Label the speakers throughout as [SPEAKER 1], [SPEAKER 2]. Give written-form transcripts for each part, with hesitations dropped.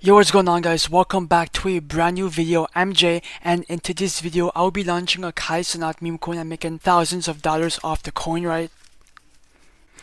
[SPEAKER 1] Yo, what's going on, guys? Welcome back to a brand new video. I'm Jay, and in today's video I'll be launching a Cenat meme coin and making thousands of dollars off the coin, right?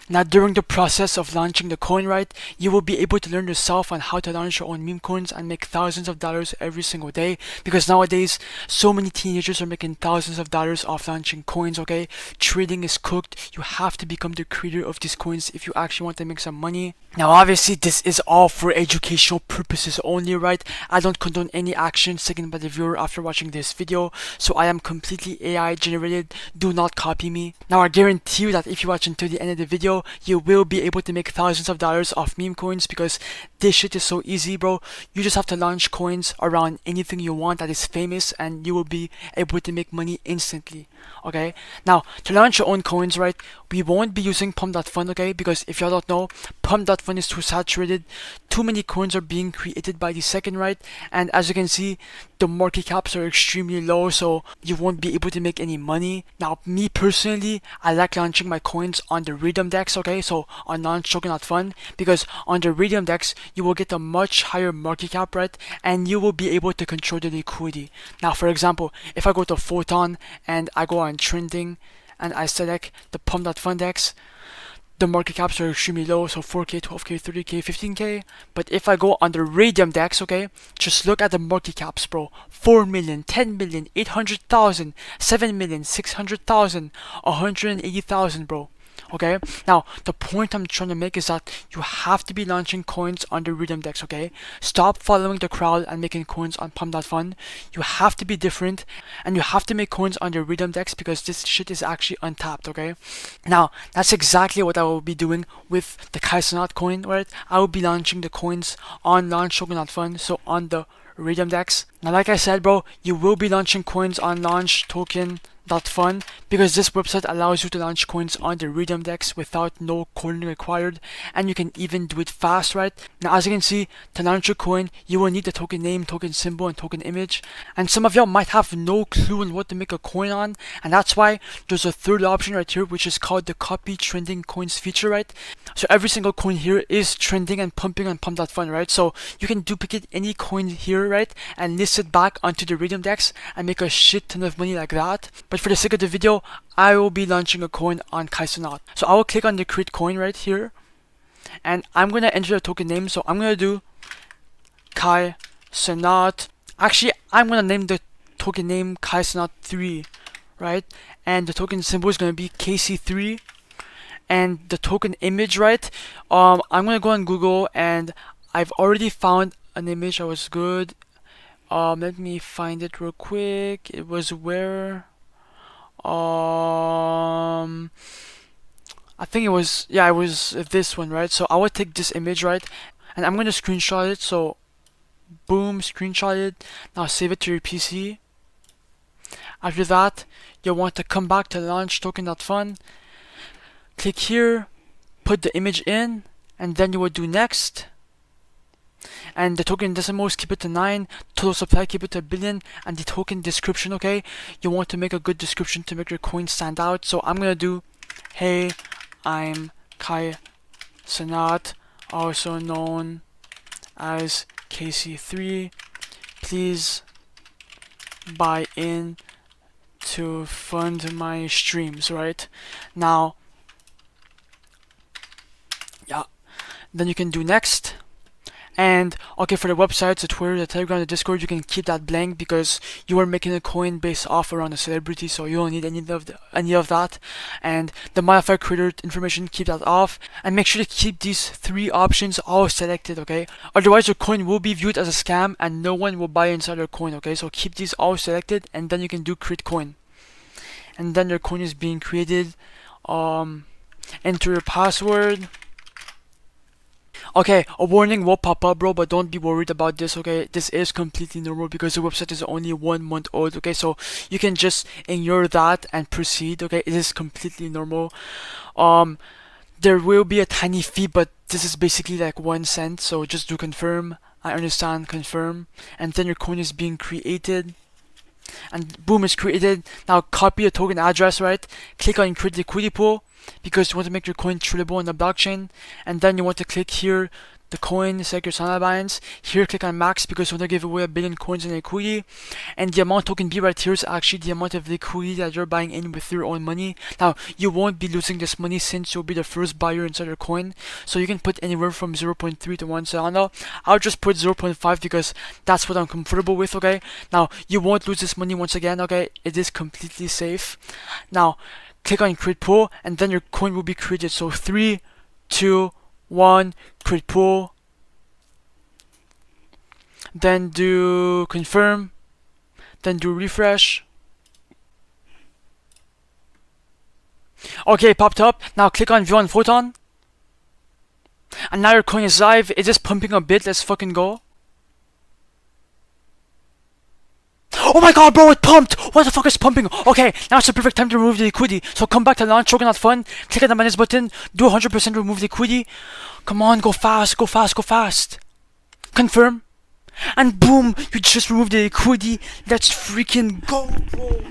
[SPEAKER 1] Now, during the process of launching the coin, right, you will be able to learn yourself on how to launch your own meme coins and make thousands of dollars every single day. Because nowadays, so many teenagers are making thousands of dollars off launching coins, okay? Trading is cooked. You have to become the creator of these coins if you actually want to make some money. Now, obviously, this is all for educational purposes only, right? I don't condone any actions taken by the viewer after watching this video, so I am completely AI generated. Do not copy me. Now, I guarantee you that if you watch until the end of the video, you will be able to make thousands of dollars off meme coins because this shit is so easy, bro. You just have to launch coins around anything you want that is famous and you will be able to make money instantly, okay? Now, to launch your own coins, right, we won't be using Pump.Fun, okay? Because if y'all don't know, Pump.Fun is too saturated. Too many coins are being created by the second, right? And as you can see, the market caps are extremely low, so you won't be able to make any money. Now, me personally, I like launching my coins on the Rhythm Dex, okay? So on Token.Fun, because on the Rhythm Dex, you will get a much higher market cap, right? And you will be able to control the liquidity. Now, for example, if I go to Photon and I go on trending and I select the Pump.Fun Dex, the market caps are extremely low, so 4k, 12k, 30k, 15k. But if I go on the Radium Dex, okay, just look at the market caps, bro. 4 million, 10 million, 800,000, 7 million, 600,000, 180,000, bro. Okay, now the point I'm trying to make is that you have to be launching coins on the Rhythm Dex, okay? Stop following the crowd and making coins on Pump.Fun. You have to be different and you have to make coins on the Rhythm Dex because this shit is actually untapped, okay? Now, that's exactly what I will be doing with the Cenat coin, right? I will be launching the coins on Launch Token.Fun, so on the Rhythm Dex. Now, like I said, bro, you will be launching coins on Launch Token.Fun because this website allows you to launch coins on the Rhythm Dex without no coding required, and you can even do it fast, right? Now, as you can see, to launch your coin, you will need the token name, token symbol, and token image. And some of y'all might have no clue on what to make a coin on, and that's why there's a third option right here, which is called the copy trending coins feature, right? So every single coin here is trending and pumping on Pump.Fun, right? So you can duplicate any coin here, right, and list it back onto the Rhythm Dex and make a shit ton of money like that. But for the sake of the video, I will be launching a coin on Cenat. So I will click on the create coin right here, and I'm gonna enter the token name. So I'm gonna do Cenat. Actually, I'm gonna name the token name Cenat 3, right? And the token symbol is gonna be KC3. And the token image, right? I'm gonna go on Google and I've already found an image that was good. Let me find it real quick. It was where I think it was, yeah, it was this one, right? So I would take this image, right, and I'm gonna screenshot it. So boom, screenshot it. Now save it to your PC. After that, you'll want to come back to Launch Token.Fun, click here, put the image in, and then you would do next. And the token decimals, keep it to 9, total supply, keep it to 1 billion, and the token description, okay, you want to make a good description to make your coin stand out. So I'm gonna do, hey, I'm Cenat, also known as KC3, please buy in to fund my streams, right? Now, yeah, then you can do next. And okay, for the websites, the Twitter, the Telegram, the Discord, you can keep that blank because you are making a coin based off around a celebrity, so you don't need any of that. And the modifier creator information, keep that off, and make sure to keep these 3 options all selected, okay? Otherwise, your coin will be viewed as a scam and no one will buy inside your coin, okay? So keep these all selected, and then you can do create coin, and then your coin is being created. Enter your password. Okay, a warning will pop up, bro, but don't be worried about this, okay? This is completely normal because the website is only 1 month old, okay? So you can just ignore that and proceed, okay? It is completely normal. There will be a tiny fee, but this is basically like 1 cent, so just do confirm. I understand, confirm. And then your coin is being created. And boom, it's created. Now copy a token address, right? Click on create liquidity pool because you want to make your coin tradable on the blockchain, and then you want to click here the coin, select your Cenat balance. Here, click on max because we're gonna give away 1 billion coins in liquidity. And the amount token B right here is actually the amount of liquidity that you're buying in with your own money. Now, you won't be losing this money since you'll be the first buyer inside your coin. So you can put anywhere from 0.3 to 1 Solana. I'll just put 0.5 because that's what I'm comfortable with, okay? Now, you won't lose this money once again, okay? It is completely safe. Now, click on create pool and then your coin will be created. So 3, 2, 1, create pool. Then do confirm. Then do refresh. Okay, popped up. Now click on view on photon. And now your coin is live. It's just pumping a bit. Let's fucking go. Oh my god, bro, it pumped! What the fuck is pumping? Okay, now it's the perfect time to remove the liquidity. So come back to launch, Token.Fun, click on the minus button, do 100% remove liquidity. Come on, go fast, go fast, go fast. Confirm. And boom, you just removed the liquidity. Let's freaking go, bro.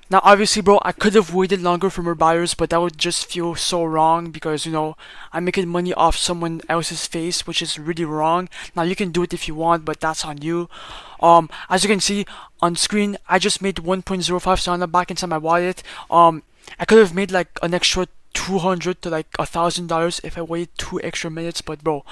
[SPEAKER 1] Now, obviously, bro, I could have waited longer for more buyers, but that would just feel so wrong because, you know, I'm making money off someone else's face, which is really wrong. Now, you can do it if you want, but that's on you. As you can see on screen, I just made 1.05 Solana back inside my wallet. I could have made like an extra $200 to like $1,000 if I waited 2 extra minutes, but bro,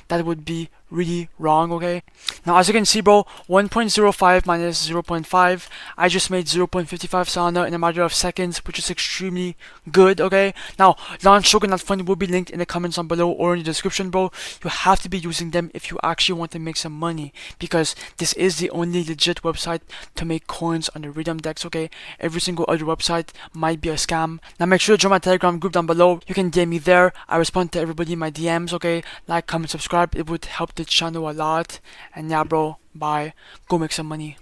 [SPEAKER 1] that would be really wrong, okay? Now, as you can see, bro, 1.05 minus 0.5, I just made 0.55 Solana in a matter of seconds, which is extremely good, okay? Now, launch Token.Fun will be linked in the comments down below or in the description, bro. You have to be using them if you actually want to make some money, because this is the only legit website to make coins on the Rhythm Dex, okay? Every single other website might be a scam. Now, make sure to join my Telegram group down below. You can DM me there. I respond to everybody in my DMs, okay? Like, comment, subscribe. It would help the channel a lot. And yeah, bro, bye. Go make some money.